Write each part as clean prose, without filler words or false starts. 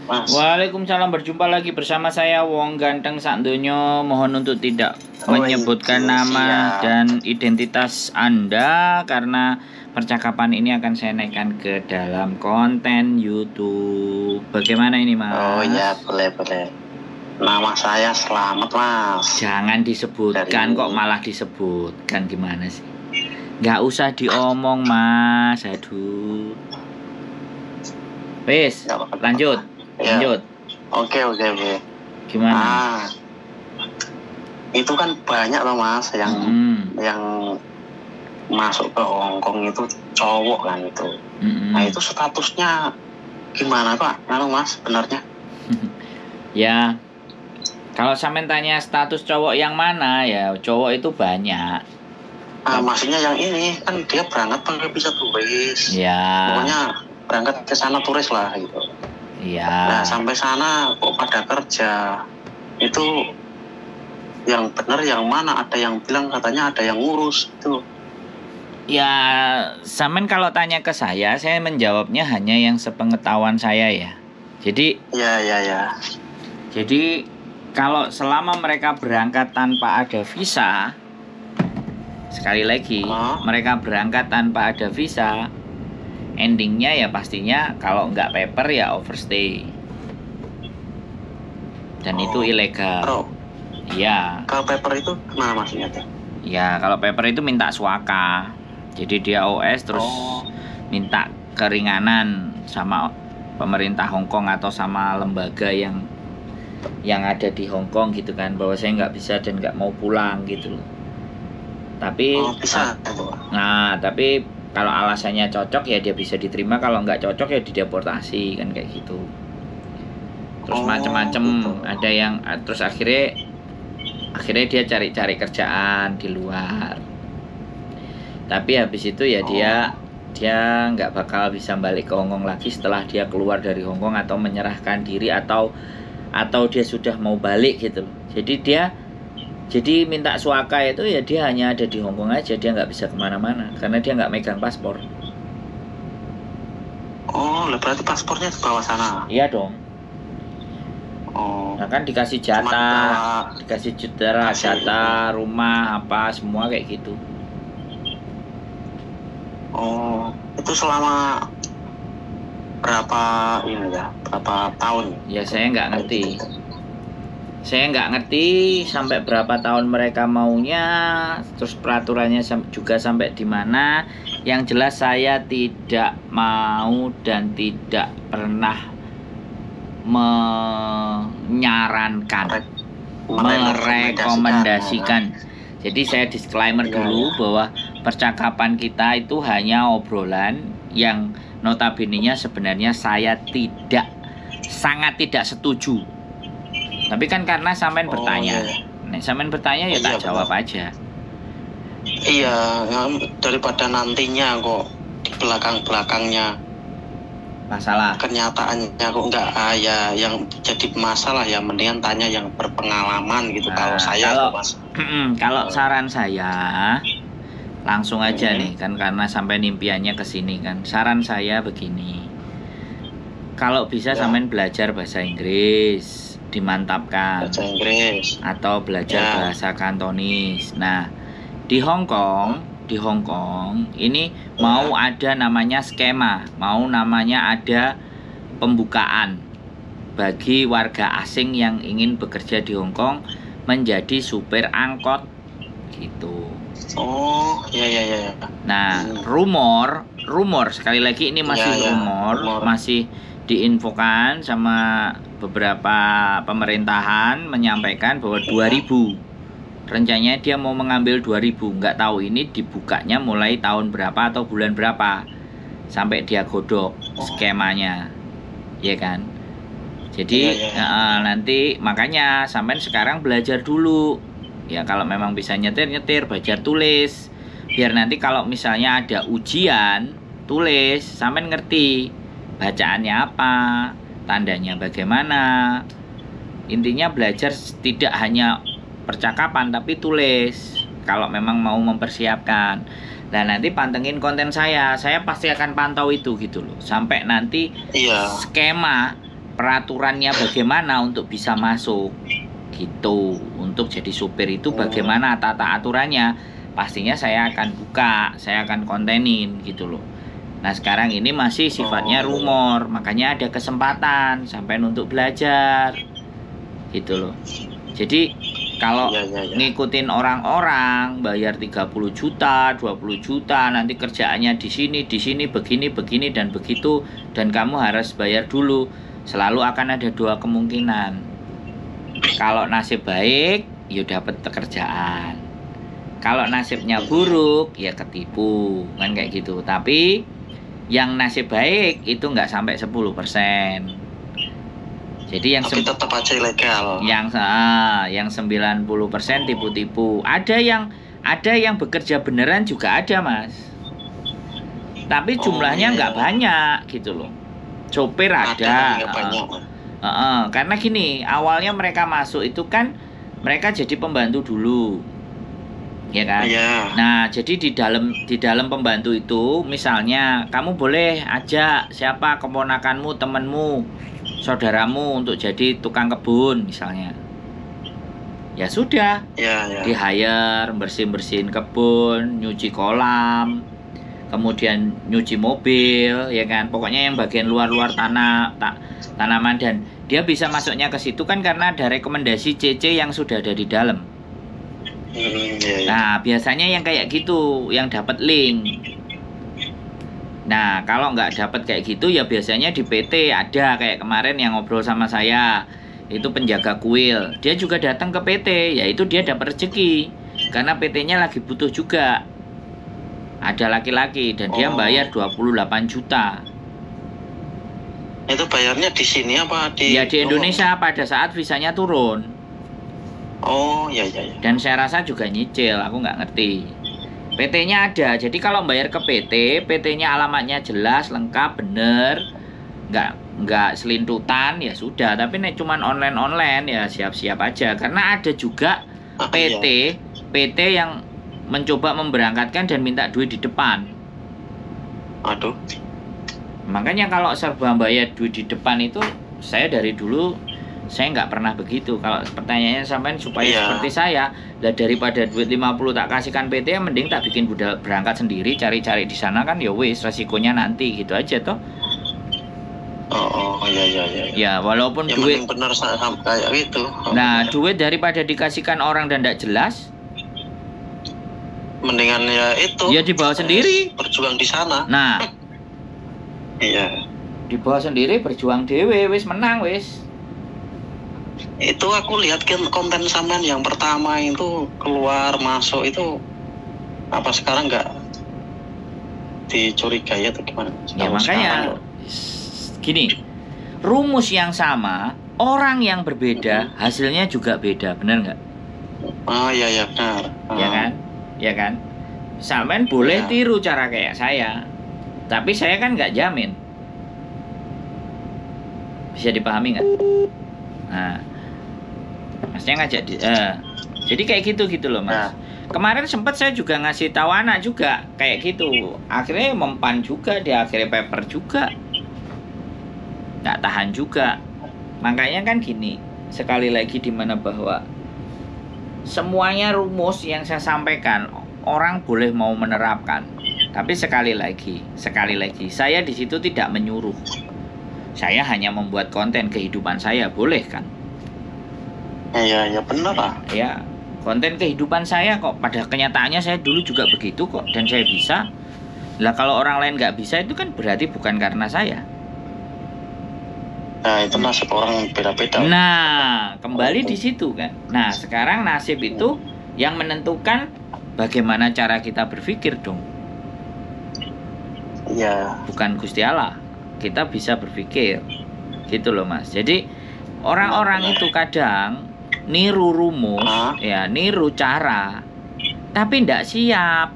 Mas. Waalaikumsalam, berjumpa lagi bersama saya Wong Ganteng Sakdonyo. Mohon untuk tidak menyebutkan nama dan identitas Anda karena percakapan ini akan saya naikkan ke dalam konten YouTube. Bagaimana ini, Mas? Oh iya, boleh. Nama saya Selamat, Mas. Jangan disebutkan kok malah disebutkan, gimana sih? Nggak usah diomong, Mas. Aduh. Wes, lanjut. Oke. Gimana? Itu kan banyak loh, Mas, yang masuk ke Hongkong itu cowok kan itu. Nah, itu statusnya gimana, Pak? Mas, sebenarnya? Ya, kalau sampean tanya status cowok yang mana, ya cowok itu banyak. Maksudnya yang ini kan dia berangkat pakai visa turis. Ya. Pokoknya berangkat ke sana turis lah gitu. Iya. Nah, sampai sana kok pada kerja. Itu yang benar yang mana? Ada yang bilang katanya ada yang ngurus itu. Ya, sampean kalau tanya ke saya menjawabnya hanya yang sepengetahuan saya ya. Jadi Ya. Jadi kalau selama mereka berangkat tanpa ada visa, sekali lagi, mereka berangkat tanpa ada visa, endingnya ya pastinya kalau nggak paper ya overstay. Dan itu ilegal. Iya. Kalau paper itu gimana maksudnya tuh? Ya, kalau paper itu minta suaka. Jadi dia OS terus minta keringanan sama pemerintah Hongkong atau sama lembaga yang ada di Hongkong gitu kan, bahwa saya nggak bisa dan nggak mau pulang gitu. Tapi bisa. Tapi kalau alasannya cocok ya dia bisa diterima, kalau nggak cocok ya dideportasi kan kayak gitu. Terus macam-macam gitu. Ada yang terus akhirnya dia cari kerjaan di luar. Tapi habis itu ya dia nggak bakal bisa balik ke Hongkong lagi setelah dia keluar dari Hongkong atau menyerahkan diri atau dia sudah mau balik gitu. Jadi minta suaka itu ya dia hanya ada di Hongkong aja, dia nggak bisa kemana-mana karena dia nggak megang paspor. Berarti paspornya di bawah sana? Iya dong. Nah kan dikasih jatah, jatah rumah apa semua kayak gitu. Itu selama berapa tahun? Ya saya nggak ngerti. Saya nggak ngerti sampai berapa tahun mereka maunya, terus peraturannya juga sampai di mana. Yang jelas saya tidak mau dan tidak pernah menyarankan, merekomendasikan. Jadi saya disclaimer dulu bahwa percakapan kita itu hanya obrolan yang notabene-nya sebenarnya saya sangat tidak setuju. Tapi kan karena sampean bertanya. Nek sampean bertanya ya tak jawab aja. Iya, daripada nantinya kok di belakangnya masalah. Kenyataannya kok enggak yang jadi masalah ya, mendingan tanya yang berpengalaman gitu. Kalau saran saya langsung aja nih kan, karena sampai impiannya ke sini kan. Saran saya begini. Kalau bisa sampean belajar bahasa Inggris, dimantapkan. Bahasa Inggris atau belajar bahasa Kantonis. Nah, di Hongkong ini mau ada namanya skema, mau namanya ada pembukaan bagi warga asing yang ingin bekerja di Hongkong menjadi supir angkot gitu. Iya. Nah, rumor sekali lagi ini masih rumor, masih diinfokan sama beberapa pemerintahan menyampaikan bahwa 2000 rencananya dia mau mengambil 2000, nggak tahu ini dibukanya mulai tahun berapa atau bulan berapa sampai dia godok skemanya, ya kan? Jadi nanti makanya sampean sekarang belajar dulu ya, kalau memang bisa nyetir belajar tulis, biar nanti kalau misalnya ada ujian tulis sampean ngerti bacaannya apa, tandanya bagaimana. Intinya belajar tidak hanya percakapan tapi tulis kalau memang mau mempersiapkan. Nah nanti pantengin konten saya pasti akan pantau itu gitu loh, sampai nanti skema peraturannya bagaimana untuk bisa masuk gitu. Untuk jadi supir itu bagaimana tata aturannya, pastinya saya akan buka, saya akan kontenin gitu loh. Nah sekarang ini masih sifatnya rumor, makanya ada kesempatan sampai untuk belajar gitu loh. Jadi kalau ngikutin orang-orang bayar 30 juta, 20 juta, nanti kerjaannya di sini begini dan begitu, dan kamu harus bayar dulu, selalu akan ada dua kemungkinan. Kalau nasib baik, ya dapat pekerjaan. Kalau nasibnya buruk, ya ketipu, kan kayak gitu. Tapi yang nasib baik itu nggak sampai 10%. Jadi yang tapi tetap aja ilegal. Yang 90% tipu-tipu. Ada yang bekerja beneran juga ada, Mas. Tapi jumlahnya nggak banyak gitu loh. Sopir ada. Karena gini, awalnya mereka masuk itu kan mereka jadi pembantu dulu. Ya kan? Iya. Nah, jadi di dalam pembantu itu, misalnya kamu boleh ajak siapa keponakanmu, temenmu, saudaramu untuk jadi tukang kebun misalnya. Ya sudah. Ya. Di hire bersihin kebun, nyuci kolam, kemudian nyuci mobil, ya kan? Pokoknya yang bagian luar tanaman, dan dia bisa masuknya ke situ kan karena ada rekomendasi CC yang sudah ada di dalam. Nah biasanya yang kayak gitu yang dapat link. Nah kalau nggak dapat kayak gitu ya biasanya di PT ada, kayak kemarin yang ngobrol sama saya itu penjaga kuil, dia juga datang ke PT, yaitu dia dapat rezeki karena PT-nya lagi butuh juga. Ada laki-laki dan dia bayar 28 juta. Itu bayarnya di sini apa di? Ya di Indonesia pada saat visanya turun. Ya. Dan saya rasa juga nyicil, aku nggak ngerti. PT-nya ada, jadi kalau bayar ke PT-nya alamatnya jelas, lengkap, bener, nggak selintutan, ya sudah. Tapi nih cuman online ya siap-siap aja, karena ada juga PT yang mencoba memberangkatkan dan minta duit di depan. Aduh. Makanya kalau serba bayar duit di depan itu, saya dari dulu saya nggak pernah begitu. Kalau pertanyaannya sampean supaya seperti saya, lah daripada duit 50 tak kasihkan PT, mending tak bikin berangkat sendiri, cari-cari di sana kan, ya wis resikonya nanti gitu aja toh. Iya. Ya walaupun yang duit benar kayak gitu. Nah duit daripada dikasihkan orang dan tidak jelas, mendingan ya itu. Ya dibawa sendiri. Berjuang di sana. Nah. Iya. Dibawa sendiri, berjuang dewe, wis menang wis. Itu aku lihat konten sampean yang pertama itu keluar masuk itu apa sekarang nggak dicurigai atau gimana? Ya makanya gini, rumus yang sama, orang yang berbeda, hasilnya juga beda, benar nggak? Iya benar. Ya kan? Sampean boleh tiru cara kayak saya, tapi saya kan nggak jamin. Bisa dipahami nggak? Nah, Masnya ngajak jadi kayak gitu loh Mas. Kemarin sempat saya juga ngasih tahu anak juga kayak gitu. Akhirnya mempan juga, dia akhirnya paper juga. Nggak tahan juga. Makanya kan gini, sekali lagi dimana bahwa semuanya rumus yang saya sampaikan orang boleh mau menerapkan. Tapi sekali lagi, saya di situ tidak menyuruh. Saya hanya membuat konten kehidupan saya, boleh kan? Iya benar lah. Ya, konten kehidupan saya kok. Pada kenyataannya saya dulu juga begitu kok, dan saya bisa. Lah kalau orang lain nggak bisa itu kan berarti bukan karena saya. Nah itu nasib orang beda-beda. Nah kembali di situ kan. Nah sekarang nasib itu yang menentukan bagaimana cara kita berpikir dong. Iya. Bukan Gusti Allah. Kita bisa berpikir gitu loh Mas. Jadi orang-orang itu kadang niru rumus, ya niru cara, tapi ndak siap.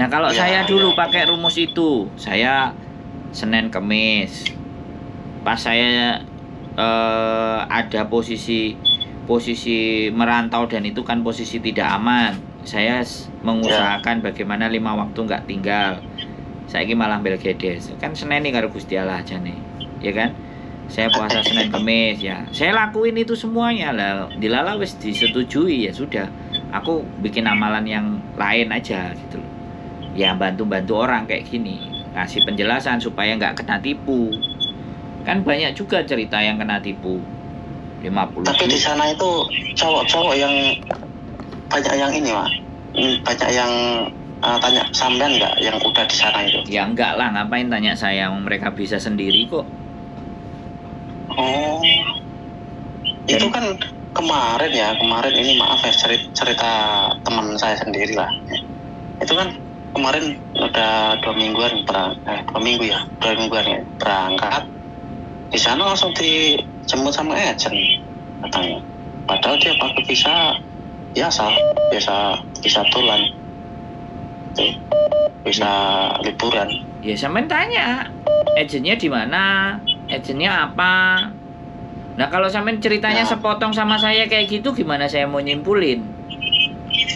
Nah kalau saya dulu pakai rumus itu, saya Senin Kemis, pas saya ada posisi merantau dan itu kan posisi tidak aman, saya mengusahakan bagaimana 5 waktu nggak tinggal. saiki malah belgedes. Kan seneni karo Gusti Allah jane. Ya kan? Saya puasa Senin Kamis ya. Saya lakuin itu semuanya lah. Dilala wis disetujui ya sudah. Aku bikin amalan yang lain aja gitu loh. Ya bantu-bantu orang kayak gini. Ngasih penjelasan supaya nggak kena tipu. Kan banyak juga cerita yang kena tipu. 50. Tapi di sana itu cowok-cowok yang banyak yang ini, Pak. Banyak yang tanya sampean nggak yang udah di sana itu? Ya enggak lah, ngapain tanya saya, mereka bisa sendiri kok. Oh, itu kan kemarin ini maaf ya cerita teman saya sendiri lah. Itu kan kemarin udah 2 mingguan ya berangkat. Di sana langsung dijemput sama agent katanya. Padahal dia pakai visa tulan, bisa liburan. Ya sampean tanya, agennya di mana? Agennya apa? Nah kalau sampean ceritanya sepotong sama saya kayak gitu, gimana saya mau nyimpulin?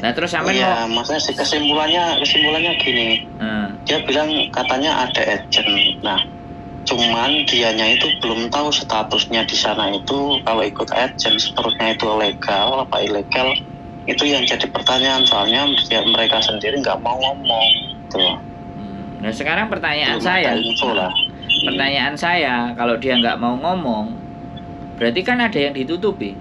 Nah terus sampean maksudnya kesimpulannya gini. Dia bilang katanya ada agen. Nah cuman dianya itu belum tahu statusnya di sana itu kalau ikut agen seterusnya itu legal apa ilegal, itu yang jadi pertanyaan, soalnya mereka sendiri nggak mau ngomong tuh. Nah sekarang pertanyaan saya, kalau dia nggak mau ngomong, berarti kan ada yang ditutupi.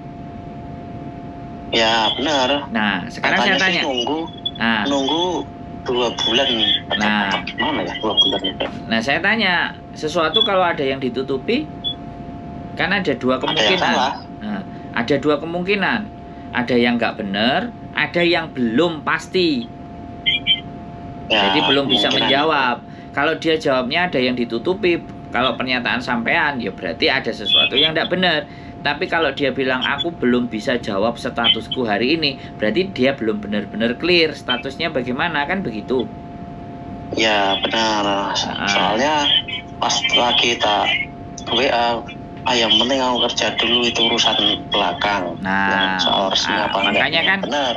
Ya benar. Nah sekarang katanya saya tanya, nunggu 2 bulan. Nah gimana ya 2 bulan itu? Nah saya tanya, sesuatu kalau ada yang ditutupi, kan ada 2 kemungkinan. Ada 2 kemungkinan. Ada yang nggak benar, ada yang belum pasti. Jadi belum bisa menjawab. Kalau dia jawabnya ada yang ditutupi, kalau pernyataan sampean, ya berarti ada sesuatu yang tidak benar. Tapi kalau dia bilang aku belum bisa jawab statusku hari ini, berarti dia belum benar-benar clear statusnya bagaimana, kan begitu? Ya benar. Soalnya pas lagi tak WA, yang penting aku kerja dulu, itu urusan belakang. Nah, soal resmi apa makanya kan benar.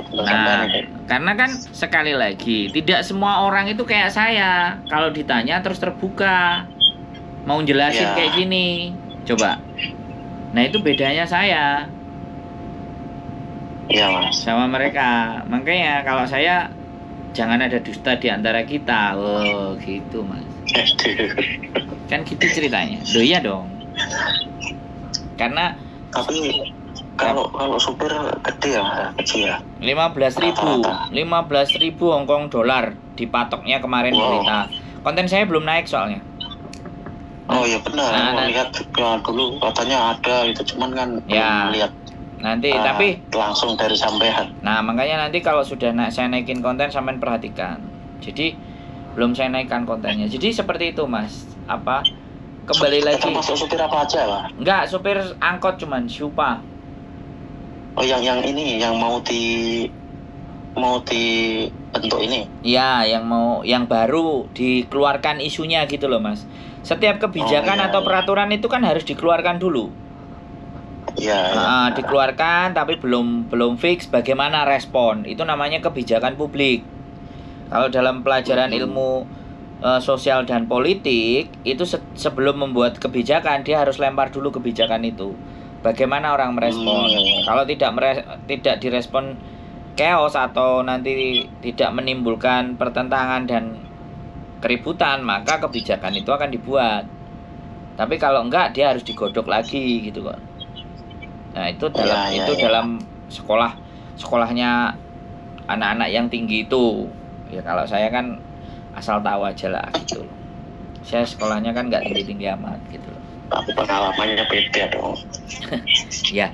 Karena kan sekali lagi tidak semua orang itu kayak saya. Kalau ditanya terus terbuka, mau jelasin kayak gini, coba. Nah itu bedanya saya. Iya mas. Sama mereka. Makanya kalau saya jangan ada dusta di antara kita. Oh gitu mas. Kan gitu ceritanya. Loh iya dong. Karena tapi kalau supir gede ya, kecil ya. 15.000 Hongkong dolar dipatoknya kemarin berita. Konten saya belum naik soalnya. Oh iya benar. Lihat dulu katanya ada itu, cuman kan belum lihat. Nanti tapi langsung dari sampean. Nah makanya nanti kalau sudah saya naikin konten, sampean perhatikan. Jadi belum saya naikkan kontennya. Jadi seperti itu mas. Kembali lagi. Termasuk supir apa aja lah? Enggak, supir angkot cuman Supa. Oh yang ini yang mau dibentuk ini? Iya, yang baru dikeluarkan isunya gitu loh mas. Setiap kebijakan atau peraturan itu kan harus dikeluarkan dulu. Iya. Dikeluarkan tapi belum fix bagaimana respon. Itu namanya kebijakan publik. Kalau dalam pelajaran ilmu sosial dan politik itu sebelum membuat kebijakan dia harus lempar dulu kebijakan itu. Bagaimana orang merespon? Kalau tidak direspon chaos atau nanti tidak menimbulkan pertentangan dan keributan, maka kebijakan itu akan dibuat. Tapi kalau enggak dia harus digodok lagi gitu kok. Nah, itu dalam sekolahnya anak-anak yang tinggi itu. Ya kalau saya kan asal tahu aja lah gitu loh. Saya sekolahnya kan nggak tinggi-tinggi amat gitu loh. Tapi pengalamannya beda dong. Ya,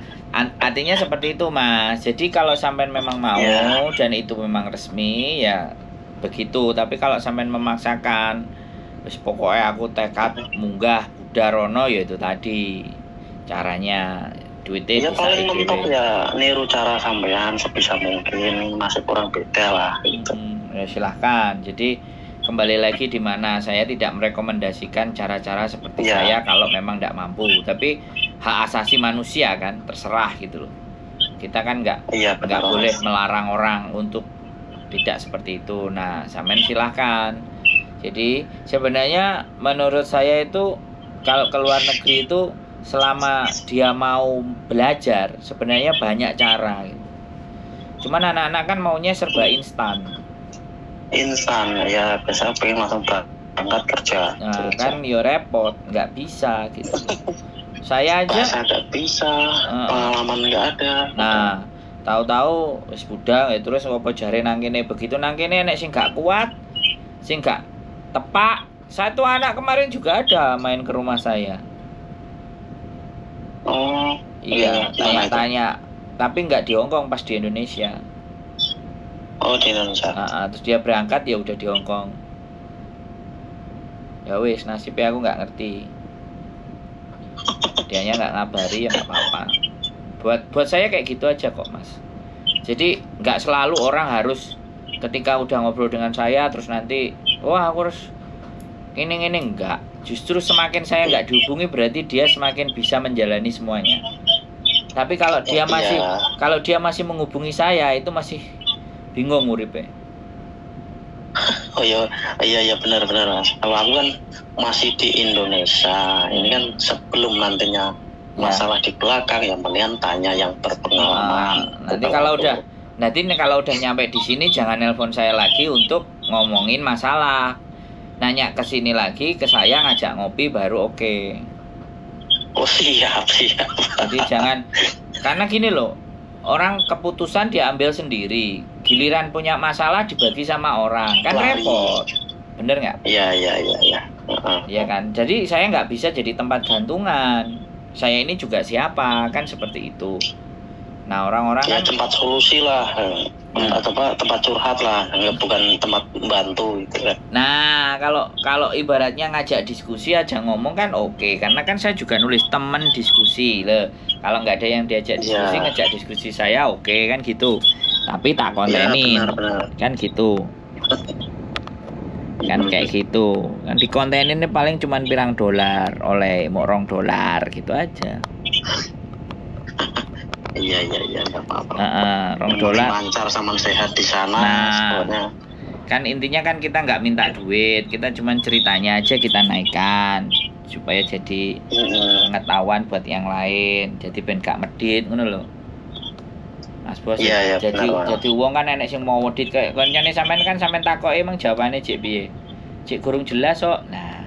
artinya seperti itu mas. Jadi kalau sampean memang mau dan itu memang resmi ya begitu. Tapi kalau sampean memaksakan, wis pokoknya aku tekad munggah Budarono ya itu tadi caranya. Duitnya ya paling mentok ya niru cara sampean sebisa mungkin, masih kurang beda lah gitu. Ya silahkan. Jadi kembali lagi di mana saya tidak merekomendasikan cara-cara seperti saya kalau memang tidak mampu. Tapi hak asasi manusia kan terserah gitu loh. Kita kan nggak boleh melarang orang untuk tidak seperti itu. Nah, sampean silahkan. Jadi sebenarnya menurut saya itu kalau ke luar negeri itu selama dia mau belajar sebenarnya banyak cara gitu. Cuman anak-anak kan maunya serba instan. Instan ya, biasa pengen langsung berangkat kerja. Nah kan yo repot, nggak bisa gitu. Saya aja bahasa nggak bisa, pengalaman nggak ada. Nah tahu-tahu wis budal ya, terus apa jare nang kene begitu nang kene nek sing gak kuat, sing gak tepak. Satu anak kemarin juga ada main ke rumah saya. Oh Iya, tanya-tanya. Tapi nggak di Hongkong, pas di Indonesia. Oh di Indonesia. Terus dia berangkat ya udah di Hongkong. Ya wis, nasibnya aku nggak ngerti. Dianya nggak ngabari ya nggak apa-apa. Buat saya kayak gitu aja kok mas. Jadi nggak selalu orang harus ketika udah ngobrol dengan saya terus nanti wah aku harus ini enggak. Justru semakin saya nggak dihubungi berarti dia semakin bisa menjalani semuanya. Tapi kalau dia masih menghubungi saya itu masih bingung uripe. Oh iya benar mas. Kalau aku kan masih di Indonesia, ini kan sebelum nantinya masalah di belakang yang mendingan tanya yang berpengalaman. Nanti kalau udah nyampe di sini jangan nelpon saya lagi untuk ngomongin masalah. Nanya ke sini lagi ke saya ngajak ngopi baru oke. Oh siap. Jadi jangan, karena gini loh, orang keputusan diambil sendiri, giliran punya masalah dibagi sama orang, kan repot, bener nggak? Iya. Iya kan, jadi saya nggak bisa jadi tempat gantungan. Saya ini juga siapa, kan seperti itu. Nah orang-orang ya, kan tempat solusi lah, tempat curhat lah, bukan tempat membantu gitu kan. Nah kalau ibaratnya ngajak diskusi aja ngomong kan oke, karena kan saya juga nulis temen diskusi loh. Kalau nggak ada yang diajak diskusi, ngajak diskusi saya oke kan gitu. Tapi tak kontenin, kan gitu. Kan kayak gitu. Kan di kontenin paling cuman pirang dolar, oleh mau $2 gitu aja. Iya nggak apa-apa. $2. Lancar sama sehat di sana. Nah, kan intinya kan kita nggak minta duit, kita cuman ceritanya aja kita naikkan supaya jadi pengetahuan buat yang lain. Jadi ben gak medit ngono lho. Mas Bos. Iya, jadi wong kan enek sing mau medit kayak koncone sampean kan sampean takoke emang jawabane cek piye? Cek kurang jelas kok. Nah.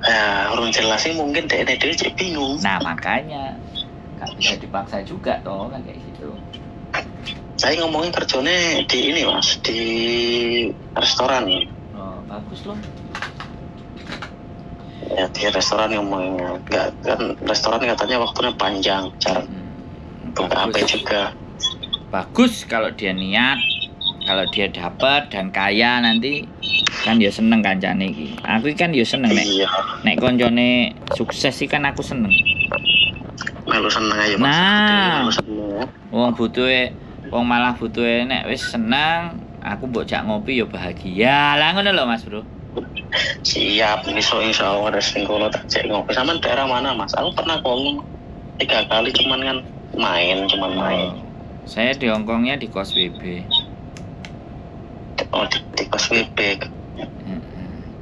Ya, kurang jelas sih mungkin dek cek bingung. Nah, makanya gak bisa dipaksa juga toh kan kayak gitu. Saya ngomongin kerjanya di ini mas, di restoran. Oh bagus loh. Ya di restoran ngomongnya, nggak kan restoran katanya waktunya panjang, cara buka apa juga. Bagus kalau dia niat, kalau dia dapat dan kaya nanti kan dia seneng kancane iki. Aku kan dia seneng nek koncone sukses sih kan aku seneng. Melu seneng aja mas. Nah, wong malah butuhe nek wis seneng, aku mbok jak ngopi ya bahagia. Lah ngono lho Mas Bro. Siap, insya Allah ada singkolo tak cek ngopi. Sama daerah mana mas? Aku pernah ngomong 3 kali cuman kan main. Saya di Hongkongnya di kos WB. Oh di kos WB.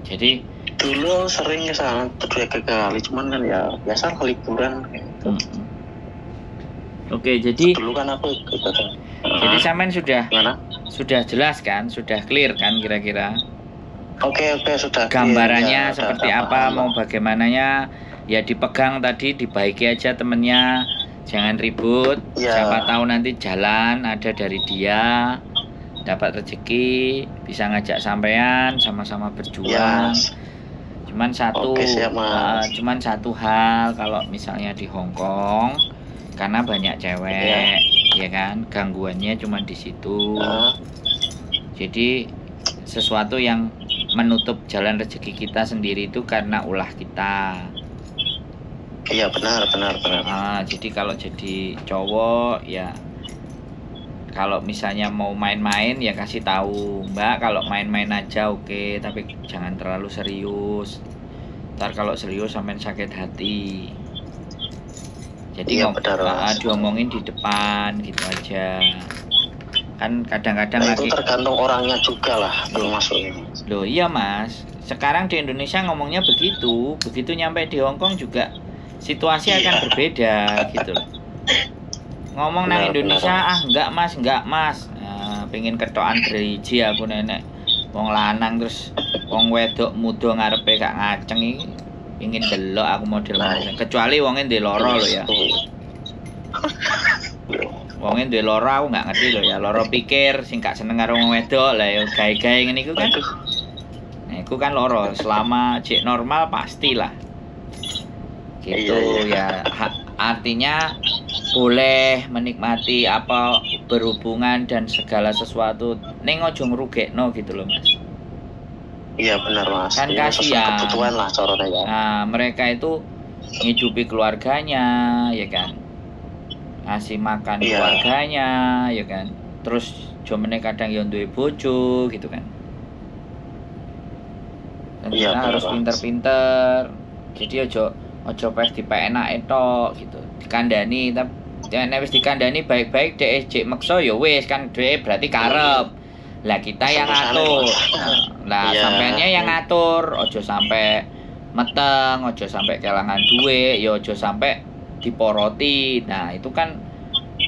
Jadi dulu sering ke sana 2 kali cuman kan ya biasa liburan gitu. Oke, jadi dulu kan aku ikut. Jadi sampean sudah jelas kan, sudah clear kan kira-kira? Oke, sudah. Gambarannya ya, seperti apa, mau bagaimananya, ya dipegang tadi, dibaiki aja temennya, jangan ribut. Ya. Siapa tahu nanti jalan ada dari dia, dapat rezeki, bisa ngajak sampean, sama-sama berjuang. Yes. Cuman satu hal kalau misalnya di Hongkong, karena banyak cewek, ya kan, gangguannya cuma di situ. Jadi sesuatu yang menutup jalan rezeki kita sendiri itu karena ulah kita. Iya benar. Jadi kalau jadi cowok ya, kalau misalnya mau main-main ya kasih tahu Mbak, kalau main-main aja oke, tapi jangan terlalu serius. Ntar kalau serius sampai sakit hati. Jadi diomongin di depan gitu aja. Kan kadang-kadang itu tergantung orangnya juga lah, belum masuk ini. Loh iya Mas, sekarang di Indonesia ngomongnya begitu, begitu nyampe di Hong Kong juga situasi akan berbeda gitu loh. Ngomong nang Indonesia, ah enggak mas, nah, pengen ketokan driji aku nenek wong lanang terus wong wedok muda ngarepe gak ngaceng iki pengin delok aku model ngono. Kecuali wonge ndek loro lho ya. Wonge ndek loro aku gak ngerti lho ya, loro pikir sing gak seneng karo wong wedok lah ya gawe-gawe ngene iku kan. Nah, iku kan loro, selama cek normal pastilah. Gitu ya. Artinya boleh menikmati apa berhubungan dan segala sesuatu ning ojo ngrugekno gitu loh Mas. Iya benar Mas. Kan kasihan. Kebutuhan lah corone ya. Nah, mereka itu ngidupi keluarganya ya kan. Ngasih makan keluarganya ya kan. Terus jomene kadang yo duwe bojo gitu kan. Dan kita harus pinter-pinter. Jadi ojo pes dipenake tok gitu. Dikandani tapi nek wis dikandani baik-baik dhek jek meksa ya wis kan dhek berarti karep. Lah kita yang ngatur. Lah sampeannya yang ngatur, ojo sampai meteng, ojo sampai kelangan duit, ya ojo sampai diporoti. Nah, itu kan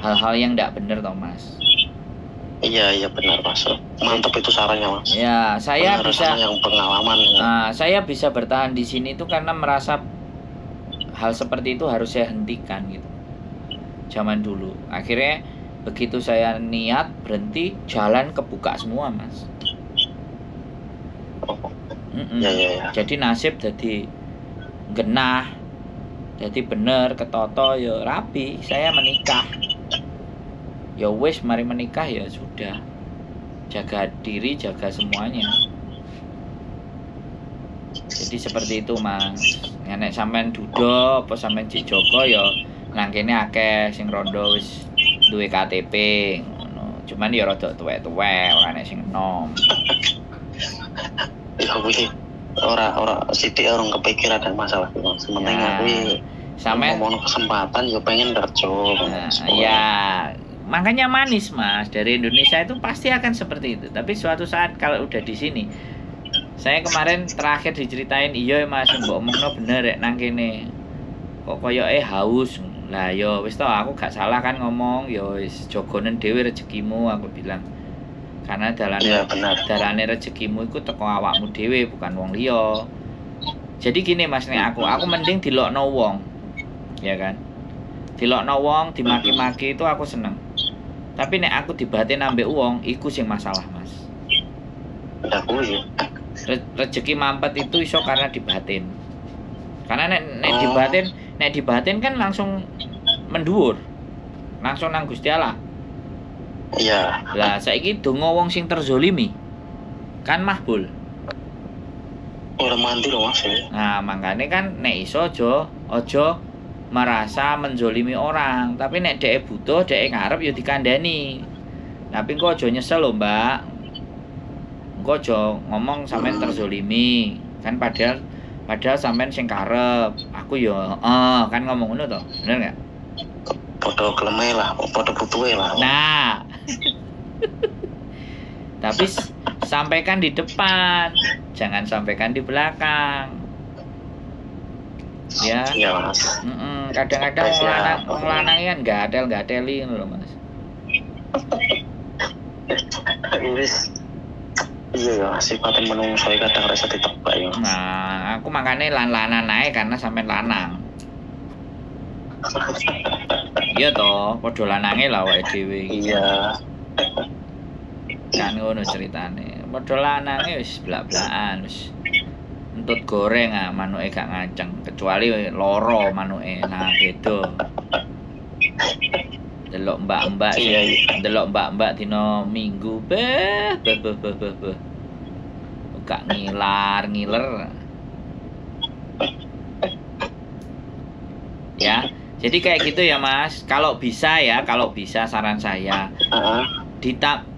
hal-hal yang ndak bener toh, Mas. Iya benar Mas. Mantap itu sarannya Mas. Ya, saya benar, bisa yang pengalaman. Nah, saya bisa bertahan di sini itu karena merasa hal seperti itu harus saya hentikan gitu. Zaman dulu. Akhirnya begitu saya niat berhenti, jalan kebuka semua Mas. Ya. Jadi nasib jadi genah, jadi bener ketoto ya rapi. Saya menikah. Ya wis mari menikah ya sudah. Jaga diri, jaga semuanya. Jadi seperti itu Mas. Nek sampean duda apa sampean Cik Joko ya nang kene akeh sing rondo wis duwe KTP ngono. Cuman ya rada tuwek-tuwek ora nek sing enom. Ya kuwi ora sithik orang kepikiran ada masalah Mas. Sementing kuwi sampean mau kesempatan ya pengen kerja. Ya makanya manis Mas, dari Indonesia itu pasti akan seperti itu. Tapi suatu saat kalau udah di sini, saya kemarin terakhir diceritain iya Mas mbok omongno bener rek nang kene. Kok koyoke haus. Lah yo wis toh aku gak salah kan ngomong yo wis jogonen dhewe rezekimu aku bilang. Karena dalane rezekimu iku teko awakmu dhewe bukan wong liya. Jadi gini Mas nek aku mending dilokno wong. Ya kan? Dilokno wong, dimaki-maki itu aku seneng. Tapi nek aku dibatin ambek wong iku sing masalah Mas. Rezeki mampet itu iso karena dibatin. Karena nek dibatin kan langsung mendhuwur. Langsung nang Gusti Allah. Iya. Lah saiki donga wong sing terzolimi. Kan mahbul. Ora mandi lho Mas. Nah, makane kan nek iso aja merasa menzolimi orang, tapi nek dhek butuh, dhek ngarep ya dikandani. Tapi engko aja nyesel lho, Mbak. Engko aja ngomong sampean terzolimi. Kan padahal sampean sing karep. Aku ya kan ngomong ngono to. Bener enggak? Padha kleme lah, padha butuhe lah. Nah. Tapi sampaikan di depan, jangan sampaikan di belakang. Ya. Iya, Mas. Kadang-kadang wong lanang kan gatel-gateli ngono lho, Mas. Wis iya ya, sifatnya menungso kadang rasa ditebak ya. Nah, aku makane lan-lanan ae karena sampean lanang. Iya toh, padha lanange lah awake dhewe iki. Iya. Kan ngono ceritane. Padha lanange wis blak-blakan wis. Entut goreng manuke gak ngaceng, kecuali loro manuke. Nah, beda. Delok mbak-mbak delok mbak-mbak dina Minggu beh. Gak ngiler. Ya. Jadi kayak gitu ya Mas. Kalau bisa saran saya.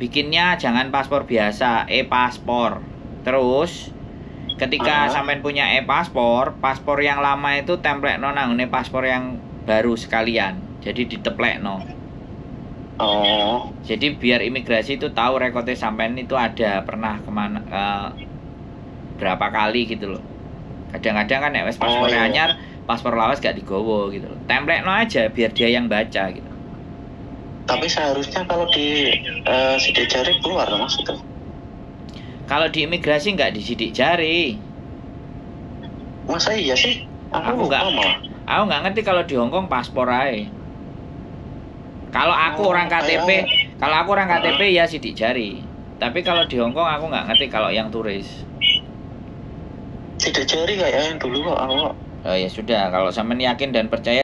Bikinnya jangan paspor biasa, e-paspor. Terus ketika sampean punya e-paspor, paspor yang lama itu templekno nang ngene paspor yang baru sekalian. Jadi diteplekno. Jadi biar imigrasi itu tahu rekodnya sampean itu ada pernah kemana berapa kali gitu loh. Kadang-kadang kan nek wis paspor anyar, paspor lawas gak digowo gitu loh. Template aja biar dia yang baca gitu. Tapi seharusnya kalau di sidik jari keluar Mas itu. Kalau di imigrasi nggak disidik jari. Masa iya sih? Aku nggak ngerti kalau di Hongkong paspor aja. Kalau aku orang KTP, ya sidik jari. Tapi kalau di Hongkong aku nggak ngerti kalau yang turis. Sidik jari kayak yang dulu kok aku. Oh ya sudah, kalau sampean yakin dan percaya